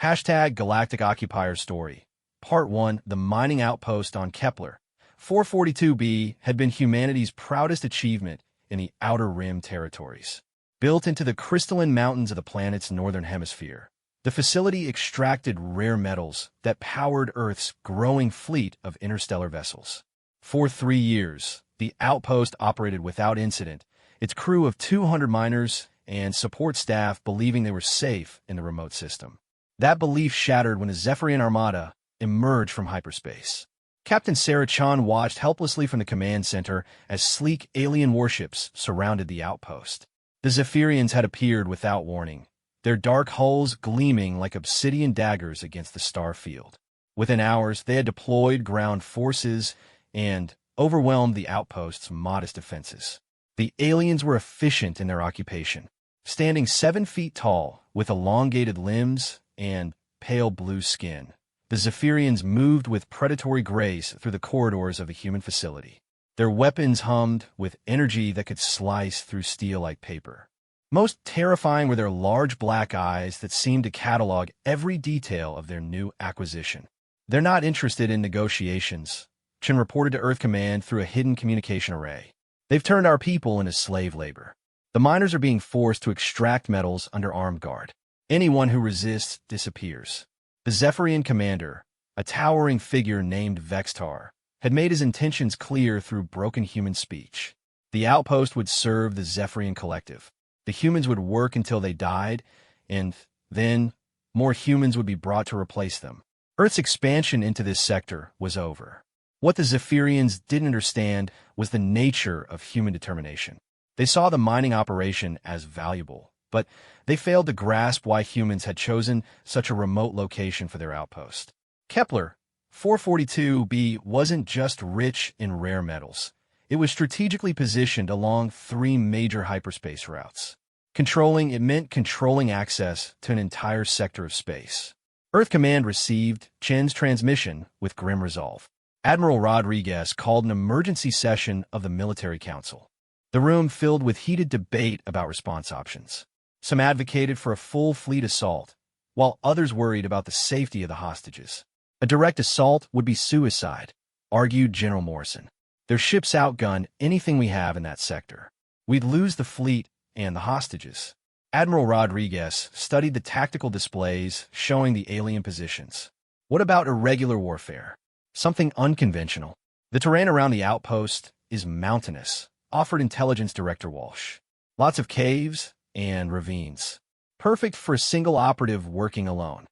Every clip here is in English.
Hashtag Galactic Occupiers Story. Part 1. The mining outpost on Kepler. 442b had been humanity's proudest achievement in the Outer Rim territories. Built into the crystalline mountains of the planet's northern hemisphere, the facility extracted rare metals that powered Earth's growing fleet of interstellar vessels. For 3 years, the outpost operated without incident, its crew of 200 miners and support staff believing they were safe in the remote system. That belief shattered when a Zephyrian armada emerged from hyperspace. Captain Sarah Chan watched helplessly from the command center as sleek alien warships surrounded the outpost. The Zephyrians had appeared without warning, their dark hulls gleaming like obsidian daggers against the star field. Within hours, they had deployed ground forces and overwhelmed the outpost's modest defenses. The aliens were efficient in their occupation, standing 7 feet tall with elongated limbs and pale blue skin. The Zephyrians moved with predatory grace through the corridors of a human facility. Their weapons hummed with energy that could slice through steel like paper. Most terrifying were their large black eyes that seemed to catalog every detail of their new acquisition. "They're not interested in negotiations," Chen reported to Earth Command through a hidden communication array. "They've turned our people into slave labor. The miners are being forced to extract metals under armed guard. Anyone who resists disappears." The Zephyrian commander, a towering figure named Vextar, had made his intentions clear through broken human speech. The outpost would serve the Zephyrian collective. The humans would work until they died, and then more humans would be brought to replace them. Earth's expansion into this sector was over. What the Zephyrians didn't understand was the nature of human determination. They saw the mining operation as valuable, but they failed to grasp why humans had chosen such a remote location for their outpost. Kepler 442b wasn't just rich in rare metals. It was strategically positioned along 3 major hyperspace routes. It meant controlling access to an entire sector of space. Earth Command received Chen's transmission with grim resolve. Admiral Rodriguez called an emergency session of the Military Council. The room filled with heated debate about response options. Some advocated for a full fleet assault, while others worried about the safety of the hostages. A direct assault would be suicide, argued General Morrison. Their ships outgun anything we have in that sector. We'd lose the fleet and the hostages. Admiral Rodriguez studied the tactical displays showing the alien positions. What about irregular warfare? Something unconventional. The terrain around the outpost is mountainous, offered Intelligence Director Walsh. Lots of caves and ravines. Perfect for a single operative working alone.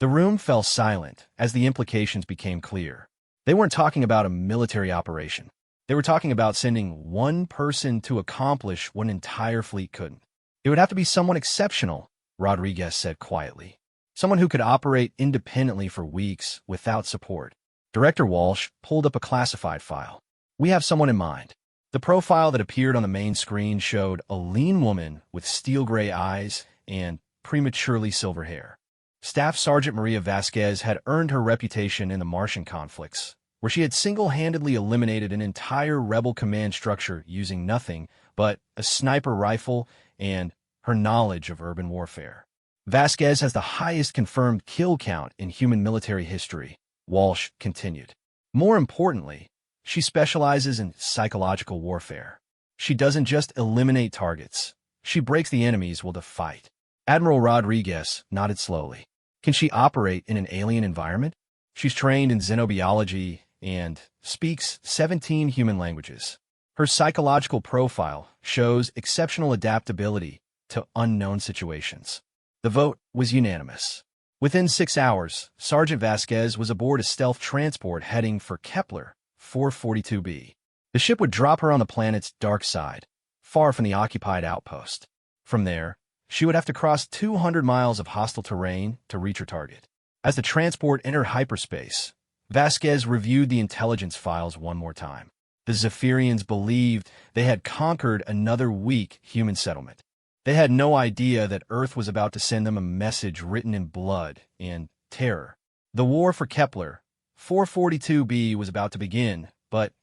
The room fell silent as the implications became clear. They weren't talking about a military operation. They were talking about sending one person to accomplish what an entire fleet couldn't. It would have to be someone exceptional, Rodriguez said quietly. Someone who could operate independently for weeks without support. Director Walsh pulled up a classified file. "We have someone in mind." The profile that appeared on the main screen showed a lean woman with steel-gray eyes and prematurely silver hair. Staff Sergeant Maria Vasquez had earned her reputation in the Martian conflicts, where she had single-handedly eliminated an entire rebel command structure using nothing but a sniper rifle and her knowledge of urban warfare. "Vasquez has the highest confirmed kill count in human military history," Walsh continued. "More importantly, she specializes in psychological warfare. She doesn't just eliminate targets. She breaks the enemy's will to fight." Admiral Rodriguez nodded slowly. "Can she operate in an alien environment?" "She's trained in xenobiology and speaks 17 human languages. Her psychological profile shows exceptional adaptability to unknown situations." The vote was unanimous. Within 6 hours, Sergeant Vasquez was aboard a stealth transport heading for Kepler 442b. The ship would drop her on the planet's dark side, far from the occupied outpost. From there, she would have to cross 200 miles of hostile terrain to reach her target. As the transport entered hyperspace, Vasquez reviewed the intelligence files one more time. The Zephyrians believed they had conquered another weak human settlement. They had no idea that Earth was about to send them a message written in blood and terror. The war for Kepler 442b was about to begin, but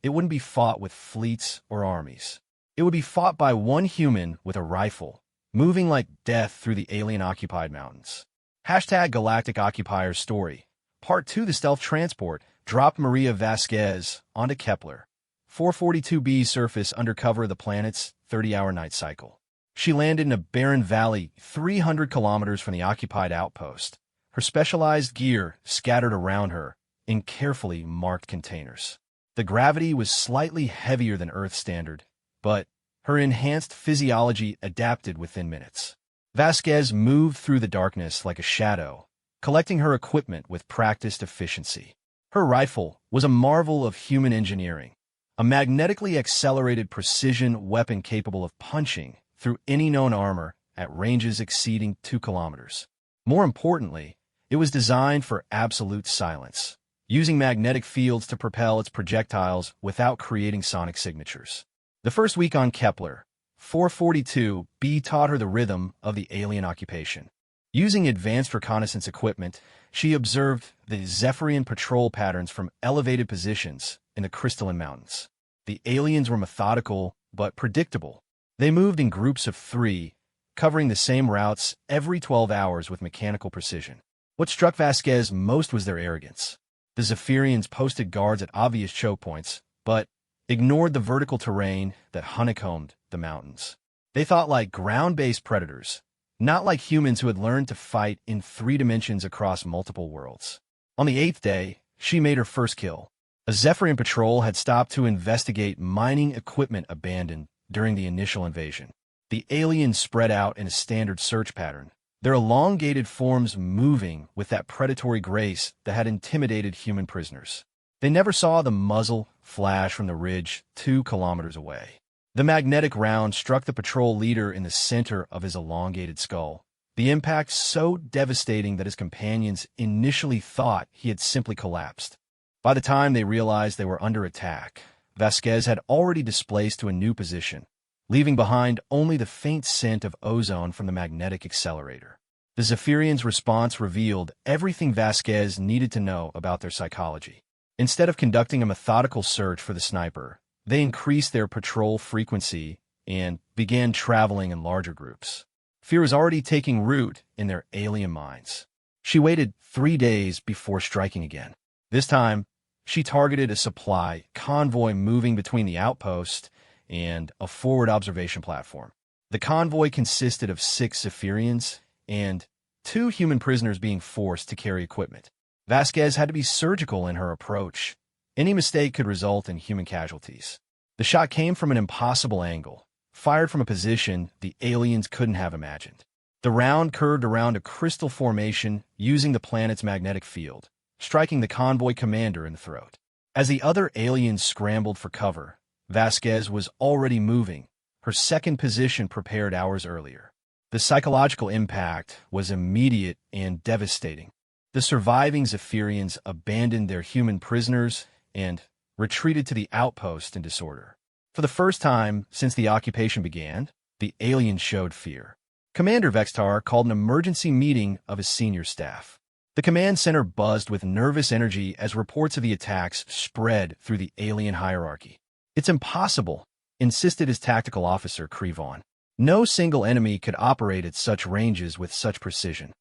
it wouldn't be fought with fleets or armies. It would be fought by one human with a rifle, moving like death through the alien-occupied mountains. Hashtag Galactic Occupiers Story. Part 2. The stealth transport dropped Maria Vasquez onto Kepler 442b's surface under cover of the planet's 30-hour night cycle. She landed in a barren valley 300 kilometers from the occupied outpost, her specialized gear scattered around her in carefully marked containers. The gravity was slightly heavier than Earth standard, but her enhanced physiology adapted within minutes. Vasquez moved through the darkness like a shadow, collecting her equipment with practiced efficiency. Her rifle was a marvel of human engineering, a magnetically accelerated precision weapon capable of punching through any known armor at ranges exceeding 2 kilometers. More importantly, it was designed for absolute silence, using magnetic fields to propel its projectiles without creating sonic signatures. The first week on Kepler 442b taught her the rhythm of the alien occupation. Using advanced reconnaissance equipment, she observed the Zephyrian patrol patterns from elevated positions in the crystalline mountains. The aliens were methodical but predictable. They moved in groups of 3, covering the same routes every 12 hours with mechanical precision. What struck Vasquez most was their arrogance. The Zephyrians posted guards at obvious choke points, but ignored the vertical terrain that honeycombed the mountains. They thought like ground-based predators, not like humans who had learned to fight in 3 dimensions across multiple worlds. On the 8th day, she made her first kill. A Zephyrian patrol had stopped to investigate mining equipment abandoned during the initial invasion. The aliens spread out in a standard search pattern, their elongated forms moving with that predatory grace that had intimidated human prisoners. They never saw the muzzle flash from the ridge 2 kilometers away. The magnetic round struck the patrol leader in the center of his elongated skull, the impact so devastating that his companions initially thought he had simply collapsed. By the time they realized they were under attack, Vasquez had already displaced to a new position, leaving behind only the faint scent of ozone from the magnetic accelerator. The Zephyrians' response revealed everything Vasquez needed to know about their psychology. Instead of conducting a methodical search for the sniper, they increased their patrol frequency and began traveling in larger groups. Fear was already taking root in their alien minds. She waited 3 days before striking again. This time, she targeted a supply convoy moving between the outpost and a forward observation platform. The convoy consisted of 6 Zephyrians and 2 human prisoners being forced to carry equipment. Vasquez had to be surgical in her approach. Any mistake could result in human casualties. The shot came from an impossible angle, fired from a position the aliens couldn't have imagined. The round curved around a crystal formation using the planet's magnetic field, striking the convoy commander in the throat. As the other aliens scrambled for cover, Vasquez was already moving, her second position prepared hours earlier. The psychological impact was immediate and devastating. The surviving Zephyrians abandoned their human prisoners and retreated to the outpost in disorder. For the first time since the occupation began, the aliens showed fear. Commander Vextar called an emergency meeting of his senior staff. The command center buzzed with nervous energy as reports of the attacks spread through the alien hierarchy. "It's impossible," insisted his tactical officer, Krivon. "No single enemy could operate at such ranges with such precision."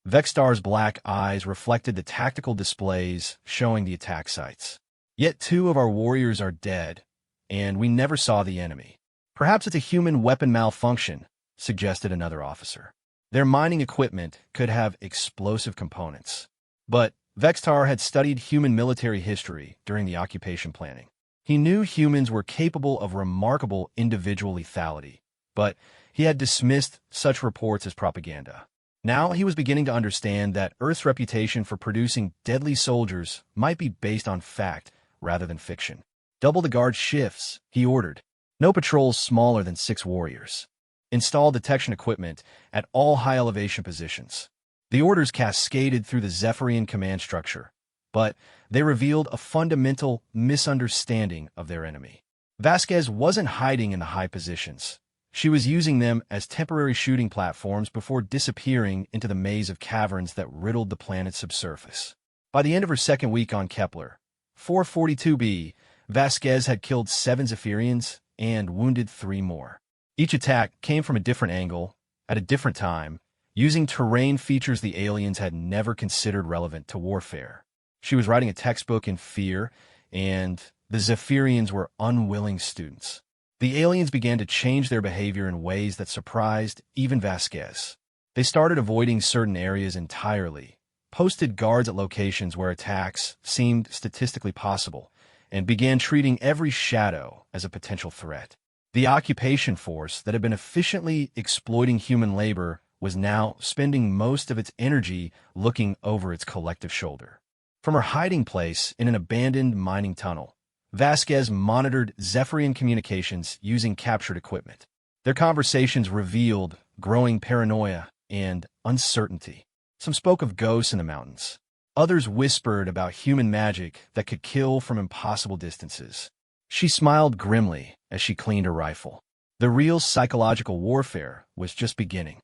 Vextar's black eyes reflected the tactical displays showing the attack sites. "Yet 2 of our warriors are dead, and we never saw the enemy." "Perhaps it's a human weapon malfunction," suggested another officer. Their mining equipment could have explosive components. But Vextar had studied human military history during the occupation planning. He knew humans were capable of remarkable individual lethality, but he had dismissed such reports as propaganda. Now he was beginning to understand that Earth's reputation for producing deadly soldiers might be based on fact rather than fiction. "Double the guard shifts," he ordered. "No patrols smaller than 6 warriors. Install detection equipment at all high-elevation positions." The orders cascaded through the Zephyrian command structure, but they revealed a fundamental misunderstanding of their enemy. Vasquez wasn't hiding in the high positions. She was using them as temporary shooting platforms before disappearing into the maze of caverns that riddled the planet's subsurface. By the end of her second week on Kepler 442b, Vasquez had killed 7 Zephyrians and wounded 3 more. Each attack came from a different angle, at a different time, using terrain features the aliens had never considered relevant to warfare. She was writing a textbook in fear, and the Zephyrians were unwilling students. The aliens began to change their behavior in ways that surprised even Vasquez. They started avoiding certain areas entirely, posted guards at locations where attacks seemed statistically possible, and began treating every shadow as a potential threat. The occupation force that had been efficiently exploiting human labor was now spending most of its energy looking over its collective shoulder. From her hiding place in an abandoned mining tunnel, Vasquez monitored Zephyrian communications using captured equipment. Their conversations revealed growing paranoia and uncertainty. Some spoke of ghosts in the mountains. Others whispered about human magic that could kill from impossible distances. She smiled grimly as she cleaned her rifle. The real psychological warfare was just beginning.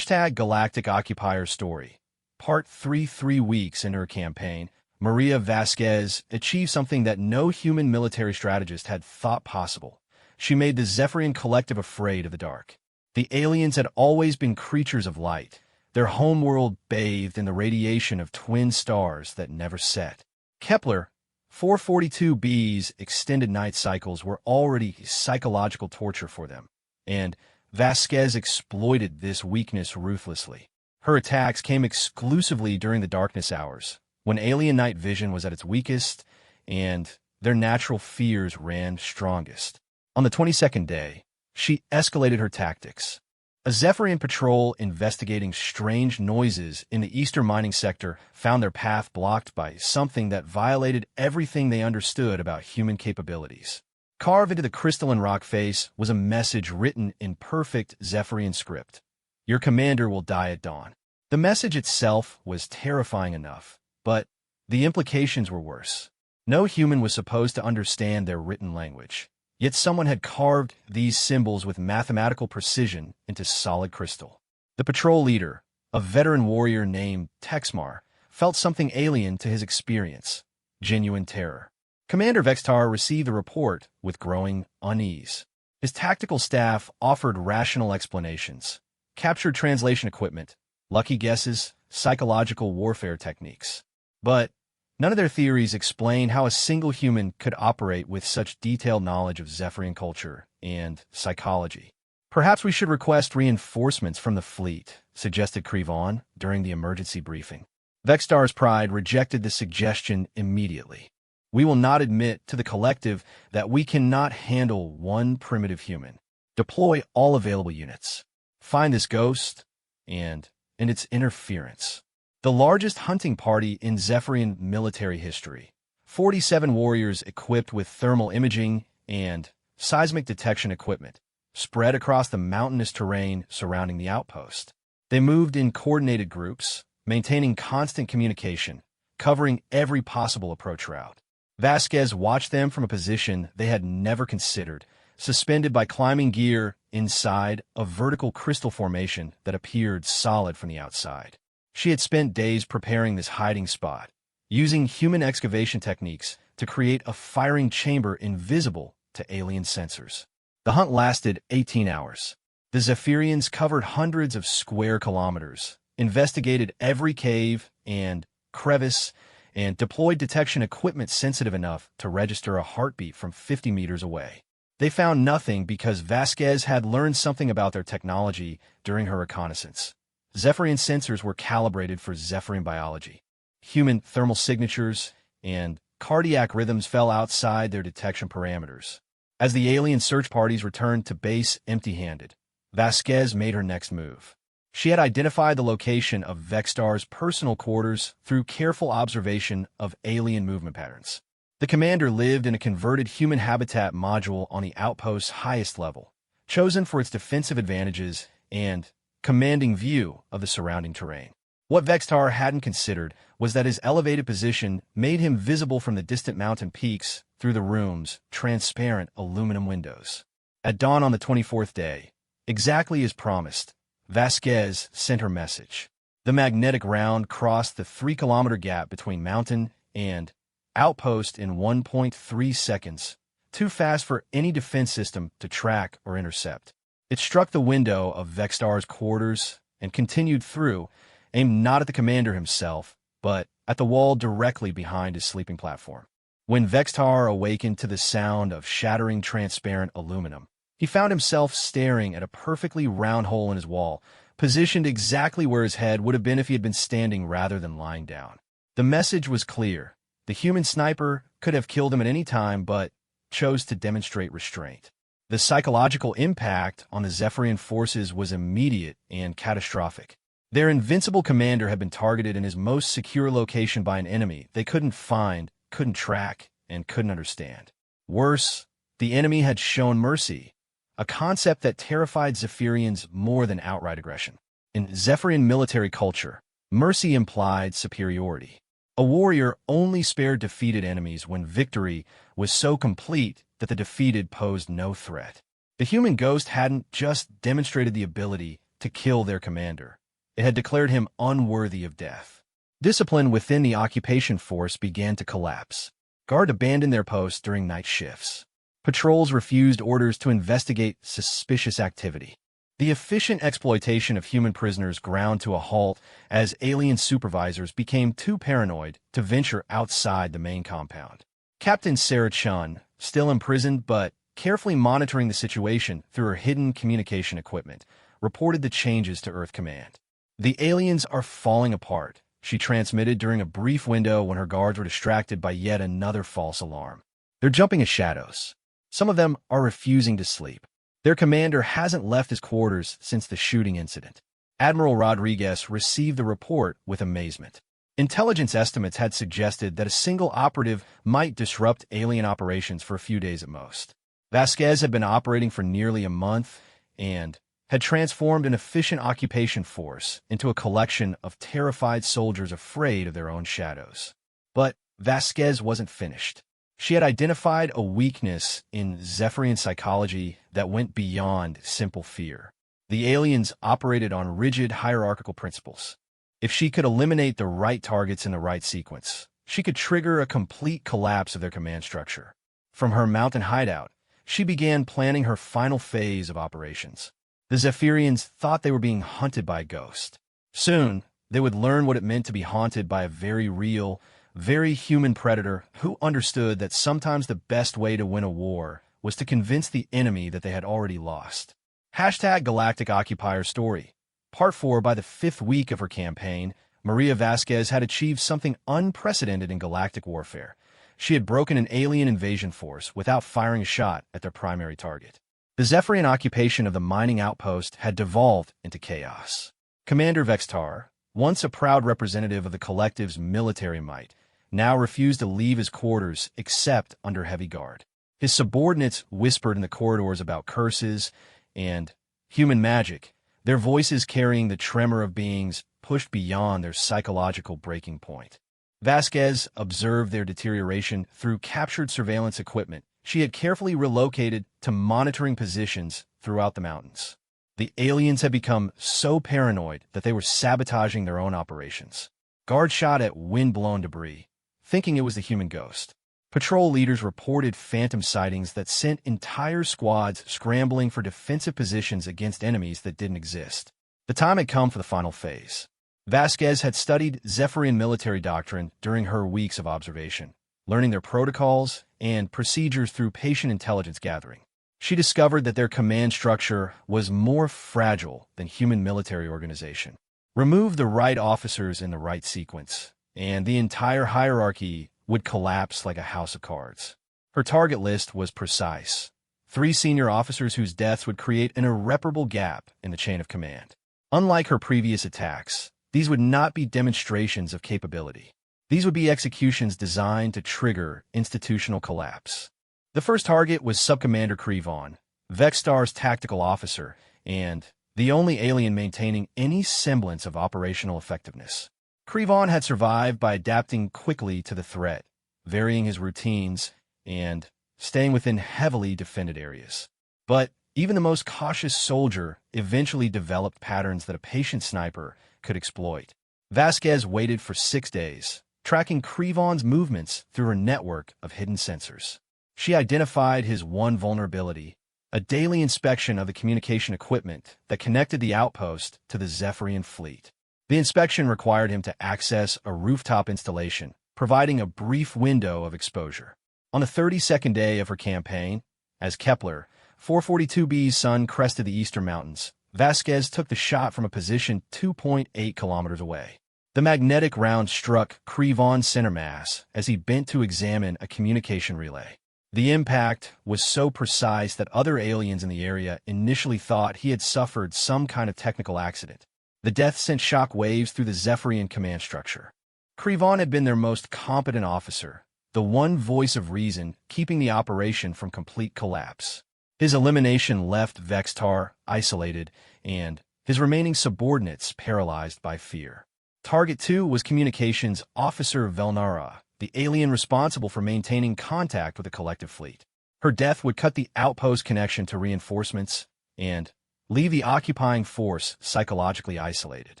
#Galactic Occupiers Story. Part 3 weeks into her campaign, Maria Vasquez achieved something that no human military strategist had thought possible. She made the Zephyrian collective afraid of the dark. The aliens had always been creatures of light, their homeworld bathed in the radiation of twin stars that never set. Kepler 442b's extended night cycles were already psychological torture for them, and Vasquez exploited this weakness ruthlessly. Her attacks came exclusively during the darkness hours, when alien night vision was at its weakest and their natural fears ran strongest. On the 22nd day, she escalated her tactics. A Zephyrian patrol investigating strange noises in the eastern mining sector found their path blocked by something that violated everything they understood about human capabilities. Carved into the crystalline rock face was a message written in perfect Zephyrian script. Your commander will die at dawn. The message itself was terrifying enough, but the implications were worse. No human was supposed to understand their written language, yet someone had carved these symbols with mathematical precision into solid crystal. The patrol leader, a veteran warrior named Texmar, felt something alien to his experience, genuine terror. Commander Vextar received the report with growing unease. His tactical staff offered rational explanations, captured translation equipment, lucky guesses, psychological warfare techniques. But none of their theories explained how a single human could operate with such detailed knowledge of Zephyrian culture and psychology. Perhaps we should request reinforcements from the fleet, suggested Crevon during the emergency briefing. Vextar's pride rejected the suggestion immediately. We will not admit to the collective that we cannot handle one primitive human. Deploy all available units. Find this ghost and its interference. The largest hunting party in Zephyrian military history. 47 warriors equipped with thermal imaging and seismic detection equipment, spread across the mountainous terrain surrounding the outpost. They moved in coordinated groups, maintaining constant communication, covering every possible approach route. Vasquez watched them from a position they had never considered, suspended by climbing gear inside a vertical crystal formation that appeared solid from the outside. She had spent days preparing this hiding spot, using human excavation techniques to create a firing chamber invisible to alien sensors. The hunt lasted 18 hours. The Zephyrians covered hundreds of square kilometers, investigated every cave and crevice, and deployed detection equipment sensitive enough to register a heartbeat from 50 meters away. They found nothing because Vasquez had learned something about their technology during her reconnaissance. Zephyrian sensors were calibrated for Zephyrian biology. Human thermal signatures and cardiac rhythms fell outside their detection parameters. As the alien search parties returned to base empty-handed, Vasquez made her next move. She had identified the location of Vextar's personal quarters through careful observation of alien movement patterns. The commander lived in a converted human habitat module on the outpost's highest level, chosen for its defensive advantages and commanding view of the surrounding terrain. What Vextar hadn't considered was that his elevated position made him visible from the distant mountain peaks through the room's transparent aluminum windows. At dawn on the 24th day, exactly as promised, Vasquez sent her message. The magnetic round crossed the 3-kilometer gap between mountain and outpost in 1.3 seconds, too fast for any defense system to track or intercept. It struck the window of Vextar's quarters and continued through, aimed not at the commander himself, but at the wall directly behind his sleeping platform. When Vextar awakened to the sound of shattering transparent aluminum, he found himself staring at a perfectly round hole in his wall, positioned exactly where his head would have been if he had been standing rather than lying down. The message was clear. The human sniper could have killed him at any time, but chose to demonstrate restraint. The psychological impact on the Zephyrian forces was immediate and catastrophic. Their invincible commander had been targeted in his most secure location by an enemy they couldn't find, couldn't track, and couldn't understand. Worse, the enemy had shown mercy, a concept that terrified Zephyrians more than outright aggression. In Zephyrian military culture, mercy implied superiority. A warrior only spared defeated enemies when victory was so complete that the defeated posed no threat. The human ghost hadn't just demonstrated the ability to kill their commander. It had declared him unworthy of death. Discipline within the occupation force began to collapse. Guards abandoned their posts during night shifts. Patrols refused orders to investigate suspicious activity. The efficient exploitation of human prisoners ground to a halt as alien supervisors became too paranoid to venture outside the main compound. Captain Sarah Chun, still imprisoned but carefully monitoring the situation through her hidden communication equipment, reported the changes to Earth Command. "The aliens are falling apart," she transmitted during a brief window when her guards were distracted by yet another false alarm. "They're jumping as shadows. Some of them are refusing to sleep. Their commander hasn't left his quarters since the shooting incident." Admiral Rodriguez received the report with amazement. Intelligence estimates had suggested that a single operative might disrupt alien operations for a few days at most. Vasquez had been operating for nearly a month and had transformed an efficient occupation force into a collection of terrified soldiers afraid of their own shadows. But Vasquez wasn't finished. She had identified a weakness in Zephyrian psychology that went beyond simple fear. The aliens operated on rigid hierarchical principles. If she could eliminate the right targets in the right sequence, she could trigger a complete collapse of their command structure. From her mountain hideout, she began planning her final phase of operations. The Zephyrians thought they were being hunted by a ghost. Soon, they would learn what it meant to be haunted by a very real, very human predator who understood that sometimes the best way to win a war was to convince the enemy that they had already lost. #Galactic Occupiers Story. Part 4. By the 5th week of her campaign, Maria Vasquez had achieved something unprecedented in galactic warfare. She had broken an alien invasion force without firing a shot at their primary target. The Zephyrian occupation of the mining outpost had devolved into chaos. Commander Vextar, once a proud representative of the collective's military might, now refused to leave his quarters except under heavy guard. His subordinates whispered in the corridors about curses and human magic, their voices carrying the tremor of beings pushed beyond their psychological breaking point. Vasquez observed their deterioration through captured surveillance equipment she had carefully relocated to monitoring positions throughout the mountains. The aliens had become so paranoid that they were sabotaging their own operations. Guards shot at wind-blown debris, thinking it was the human ghost. Patrol leaders reported phantom sightings that sent entire squads scrambling for defensive positions against enemies that didn't exist. The time had come for the final phase. Vasquez had studied Zephyrian military doctrine during her weeks of observation, learning their protocols and procedures through patient intelligence gathering. She discovered that their command structure was more fragile than human military organization. Remove the right officers in the right sequence, and the entire hierarchy would collapse like a house of cards. Her target list was precise. 3 senior officers whose deaths would create an irreparable gap in the chain of command. Unlike her previous attacks, these would not be demonstrations of capability. These would be executions designed to trigger institutional collapse. The first target was Subcommander Krivon, Vextar's tactical officer, and the only alien maintaining any semblance of operational effectiveness. Krivon had survived by adapting quickly to the threat, varying his routines, and staying within heavily defended areas. But even the most cautious soldier eventually developed patterns that a patient sniper could exploit. Vasquez waited for 6 days, tracking Krivon's movements through her network of hidden sensors. She identified his one vulnerability, a daily inspection of the communication equipment that connected the outpost to the Zephyrian fleet. The inspection required him to access a rooftop installation, providing a brief window of exposure. On the 32nd day of her campaign, as Kepler 442b's sun crested the eastern mountains, Vasquez took the shot from a position 2.8 kilometers away. The magnetic round struck Crevon's center mass as he bent to examine a communication relay. The impact was so precise that other aliens in the area initially thought he had suffered some kind of technical accident. The death sent shock waves through the Zephyrian command structure. Crevon had been their most competent officer, the one voice of reason keeping the operation from complete collapse. His elimination left Vextar isolated and his remaining subordinates paralyzed by fear. Target 2 was Communications Officer Velnara, the alien responsible for maintaining contact with the collective fleet. Her death would cut the outpost connection to reinforcements and leave the occupying force psychologically isolated.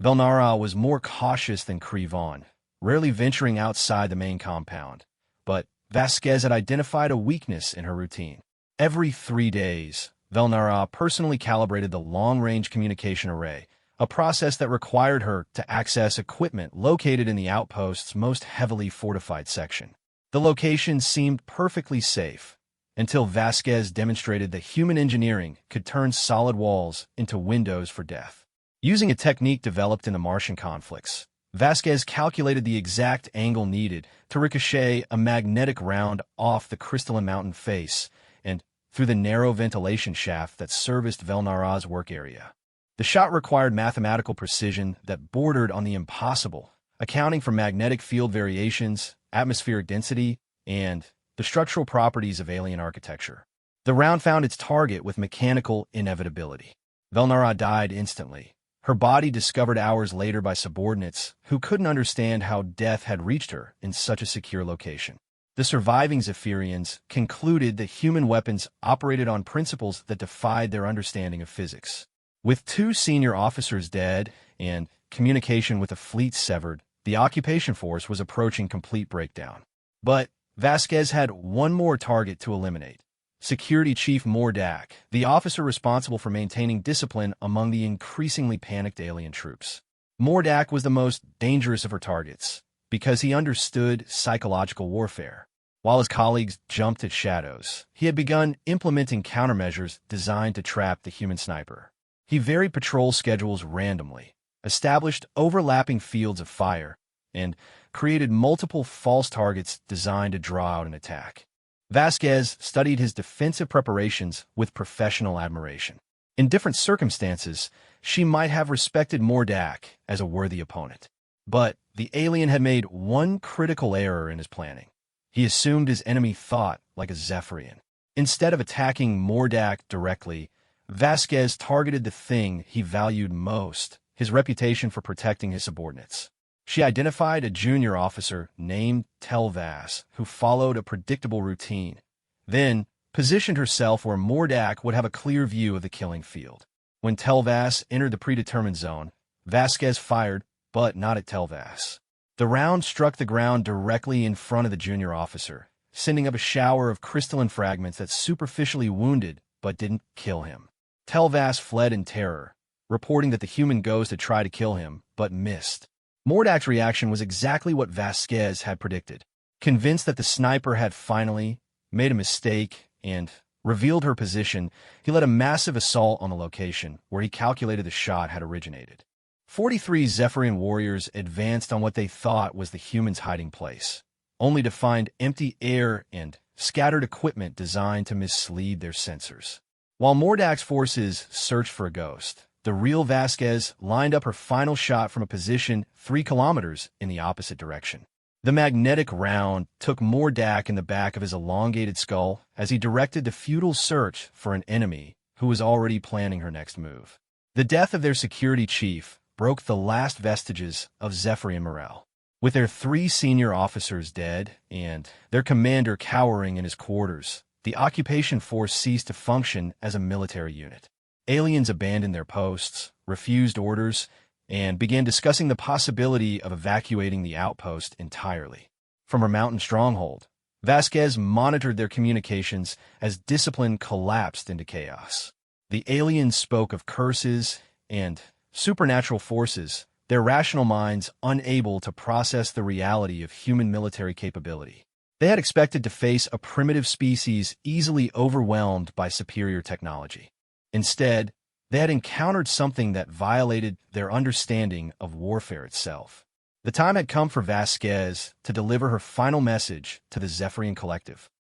Velnara was more cautious than Crevon, rarely venturing outside the main compound, but Vasquez had identified a weakness in her routine. Every 3 days, Velnara personally calibrated the long-range communication array, a process that required her to access equipment located in the outpost's most heavily fortified section. The location seemed perfectly safe, until Vasquez demonstrated that human engineering could turn solid walls into windows for death. Using a technique developed in the Martian conflicts, Vasquez calculated the exact angle needed to ricochet a magnetic round off the crystalline mountain face and through the narrow ventilation shaft that serviced Velnara's work area. The shot required mathematical precision that bordered on the impossible, accounting for magnetic field variations, atmospheric density, and the structural properties of alien architecture. The round found its target with mechanical inevitability. Velnara died instantly, her body discovered hours later by subordinates who couldn't understand how death had reached her in such a secure location. The surviving Zephyrians concluded that human weapons operated on principles that defied their understanding of physics. With 2 senior officers dead and communication with the fleet severed, the occupation force was approaching complete breakdown. But Vasquez had one more target to eliminate: Security Chief Mordak, the officer responsible for maintaining discipline among the increasingly panicked alien troops. Mordak was the most dangerous of her targets, because he understood psychological warfare. While his colleagues jumped at shadows, he had begun implementing countermeasures designed to trap the human sniper. He varied patrol schedules randomly, established overlapping fields of fire, and created multiple false targets designed to draw out an attack. Vasquez studied his defensive preparations with professional admiration. In different circumstances, she might have respected Mordak as a worthy opponent. But the alien had made one critical error in his planning. He assumed his enemy thought like a Zephyrian. Instead of attacking Mordak directly, Vasquez targeted the thing he valued most: his reputation for protecting his subordinates. She identified a junior officer named Telvas, who followed a predictable routine, then positioned herself where Mordak would have a clear view of the killing field. When Telvas entered the predetermined zone, Vasquez fired, but not at Telvas. The round struck the ground directly in front of the junior officer, sending up a shower of crystalline fragments that superficially wounded but didn't kill him. Telvas fled in terror, reporting that the human ghost had tried to kill him, but missed. Mordak's reaction was exactly what Vasquez had predicted. Convinced that the sniper had finally made a mistake and revealed her position, he led a massive assault on the location where he calculated the shot had originated. 43 Zephyrian warriors advanced on what they thought was the human's hiding place, only to find empty air and scattered equipment designed to mislead their sensors. While Mordak's forces searched for a ghost, the real Vasquez lined up her final shot from a position 3 kilometers in the opposite direction. The magnetic round took Mordak in the back of his elongated skull as he directed the futile search for an enemy who was already planning her next move. The death of their security chief broke the last vestiges of Zephyrian morale. With their 3 senior officers dead and their commander cowering in his quarters, the occupation force ceased to function as a military unit. Aliens abandoned their posts, refused orders, and began discussing the possibility of evacuating the outpost entirely. From her mountain stronghold, Vasquez monitored their communications as discipline collapsed into chaos. The aliens spoke of curses and supernatural forces, their rational minds unable to process the reality of human military capability. They had expected to face a primitive species easily overwhelmed by superior technology. Instead, they had encountered something that violated their understanding of warfare itself. The time had come for Vasquez to deliver her final message to the Zephyrian Collective.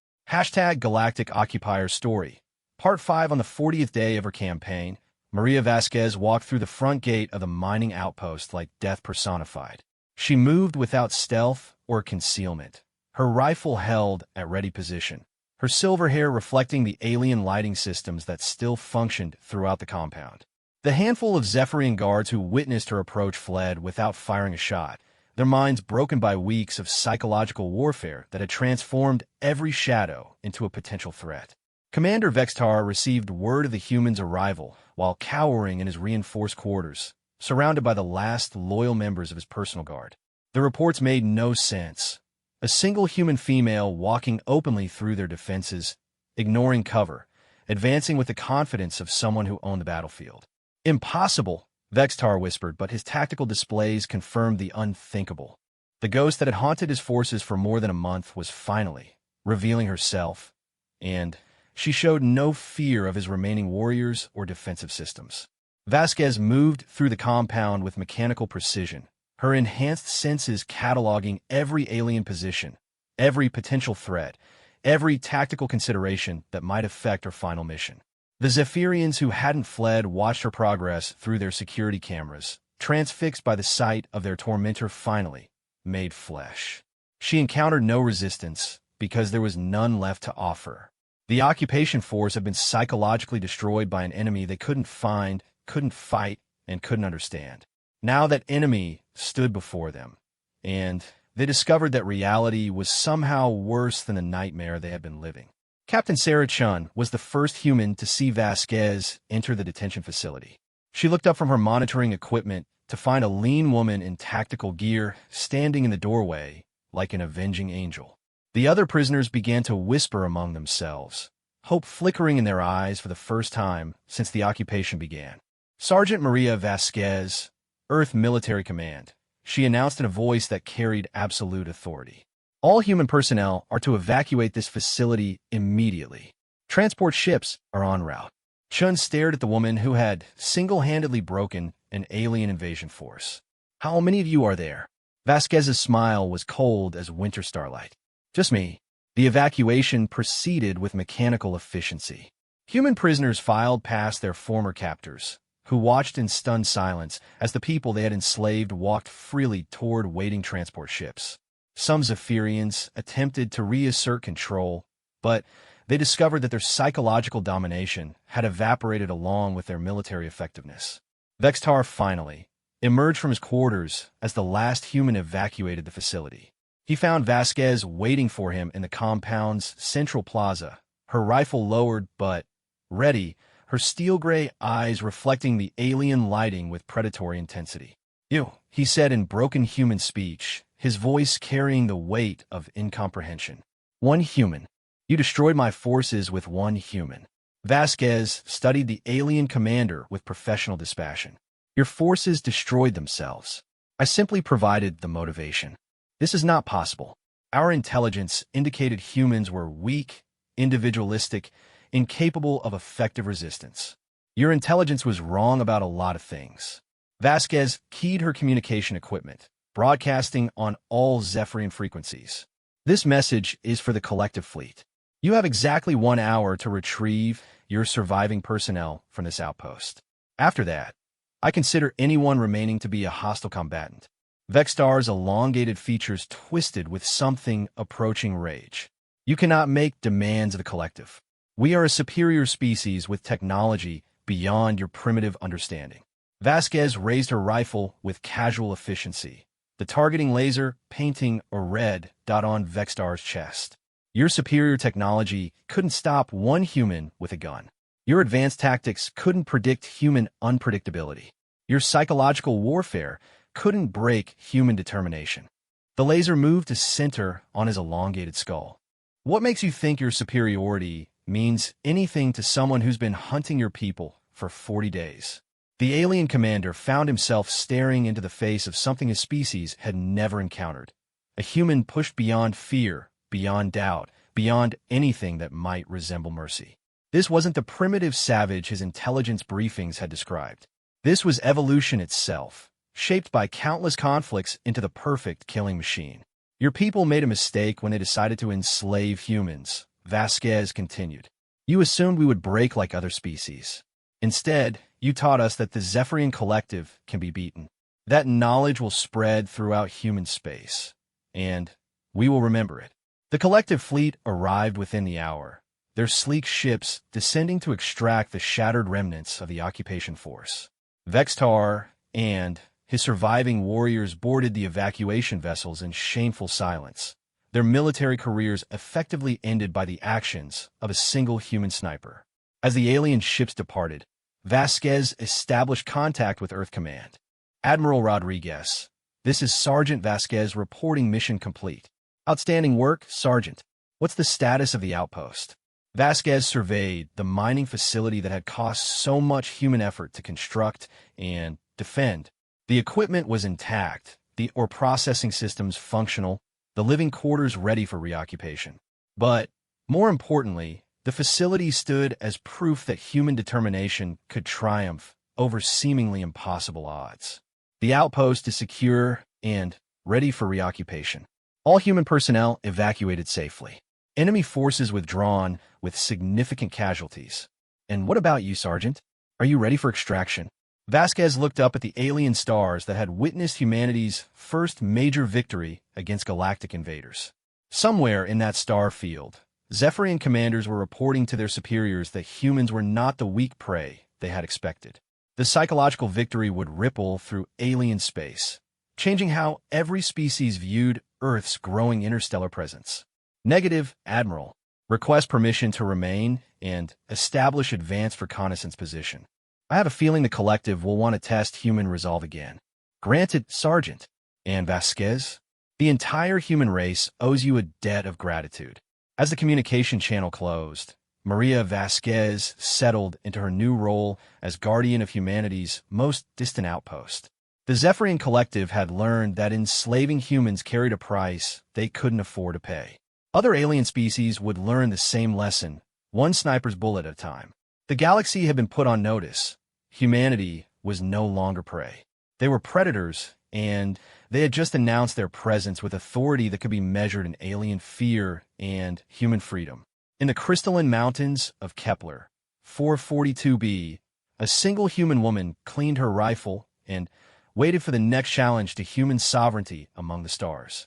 #Galactic Occupiers Story. Part 5. On the 40th day of her campaign, Maria Vasquez walked through the front gate of the mining outpost like death personified. She moved without stealth or concealment, her rifle held at ready position, her silver hair reflecting the alien lighting systems that still functioned throughout the compound. The handful of Zephyrian guards who witnessed her approach fled without firing a shot, their minds broken by weeks of psychological warfare that had transformed every shadow into a potential threat. Commander Vextar received word of the humans' arrival while cowering in his reinforced quarters, surrounded by the last loyal members of his personal guard. The reports made no sense. A single human female walking openly through their defenses, ignoring cover, advancing with the confidence of someone who owned the battlefield. Impossible, Vextar whispered, but his tactical displays confirmed the unthinkable. The ghost that had haunted his forces for more than a month was finally revealing herself, and she showed no fear of his remaining warriors or defensive systems. Vasquez moved through the compound with mechanical precision, her enhanced senses cataloging every alien position, every potential threat, every tactical consideration that might affect her final mission. The Zephyrians who hadn't fled watched her progress through their security cameras, transfixed by the sight of their tormentor finally made flesh. She encountered no resistance because there was none left to offer. The occupation force had been psychologically destroyed by an enemy they couldn't find, couldn't fight, and couldn't understand. Now that enemy stood before them, and they discovered that reality was somehow worse than the nightmare they had been living. Captain Sarah Chun was the first human to see Vasquez enter the detention facility. She looked up from her monitoring equipment to find a lean woman in tactical gear standing in the doorway like an avenging angel. The other prisoners began to whisper among themselves, hope flickering in their eyes for the first time since the occupation began. Sergeant Maria Vasquez, Earth Military Command, she announced in a voice that carried absolute authority. All human personnel are to evacuate this facility immediately. Transport ships are en route. Chun stared at the woman who had single-handedly broken an alien invasion force. How many of you are there? Vasquez's smile was cold as winter starlight. Just me. The evacuation proceeded with mechanical efficiency. Human prisoners filed past their former captors, who watched in stunned silence as the people they had enslaved walked freely toward waiting transport ships. Some Zephyrians attempted to reassert control, but they discovered that their psychological domination had evaporated along with their military effectiveness. Vextar finally emerged from his quarters as the last human evacuated the facility. He found Vasquez waiting for him in the compound's central plaza, her rifle lowered but ready, her steel-gray eyes reflecting the alien lighting with predatory intensity. "You," he said in broken human speech, his voice carrying the weight of incomprehension. "One human. You destroyed my forces with one human." Vasquez studied the alien commander with professional dispassion. "Your forces destroyed themselves. I simply provided the motivation. This is not possible. Our intelligence indicated humans were weak, individualistic, incapable of effective resistance. Your intelligence was wrong about a lot of things." Vasquez keyed her communication equipment, broadcasting on all Zephyrian frequencies. "This message is for the collective fleet. You have exactly 1 hour to retrieve your surviving personnel from this outpost. After that, I consider anyone remaining to be a hostile combatant." Vextar's elongated features twisted with something approaching rage. "You cannot make demands of the collective. We are a superior species with technology beyond your primitive understanding." Vasquez raised her rifle with casual efficiency, the targeting laser painting a red dot on Vextar's chest. "Your superior technology couldn't stop one human with a gun. Your advanced tactics couldn't predict human unpredictability. Your psychological warfare couldn't break human determination." The laser moved to center on his elongated skull. What makes you think your superiority means anything to someone who's been hunting your people for 40 days? The alien commander found himself staring into the face of something his species had never encountered. A human pushed beyond fear, beyond doubt, beyond anything that might resemble mercy. This wasn't the primitive savage his intelligence briefings had described. This was evolution itself, shaped by countless conflicts into the perfect killing machine. Your people made a mistake when they decided to enslave humans, Vasquez continued. You assumed we would break like other species. Instead, you taught us that the Zephyrian Collective can be beaten. That knowledge will spread throughout human space, and we will remember it. The collective fleet arrived within the hour, their sleek ships descending to extract the shattered remnants of the occupation force. Vextar and his surviving warriors boarded the evacuation vessels in shameful silence, their military careers effectively ended by the actions of a single human sniper. As the alien ships departed, Vasquez established contact with Earth Command. Admiral Rodriguez, this is Sergeant Vasquez reporting mission complete. Outstanding work, Sergeant. What's the status of the outpost? Vasquez surveyed the mining facility that had cost so much human effort to construct and defend. The equipment was intact, the ore processing systems functional, the living quarters ready for reoccupation. But, more importantly, the facility stood as proof that human determination could triumph over seemingly impossible odds. The outpost is secure and ready for reoccupation. All human personnel evacuated safely. Enemy forces withdrawn with significant casualties. And what about you, Sergeant? Are you ready for extraction? Vasquez looked up at the alien stars that had witnessed humanity's first major victory against galactic invaders. Somewhere in that star field, Zephyrian commanders were reporting to their superiors that humans were not the weak prey they had expected. The psychological victory would ripple through alien space, changing how every species viewed Earth's growing interstellar presence. Negative, Admiral. Request permission to remain and establish advanced reconnaissance position. I have a feeling the collective will want to test human resolve again. Granted, Sergeant. And Vasquez? The entire human race owes you a debt of gratitude. As the communication channel closed, Maria Vasquez settled into her new role as guardian of humanity's most distant outpost. The Zephyrian Collective had learned that enslaving humans carried a price they couldn't afford to pay. Other alien species would learn the same lesson, one sniper's bullet at a time. The galaxy had been put on notice. Humanity was no longer prey. They were predators, and they had just announced their presence with authority that could be measured in alien fear and human freedom. In the crystalline mountains of Kepler, 442b, a single human woman cleaned her rifle and waited for the next challenge to human sovereignty among the stars.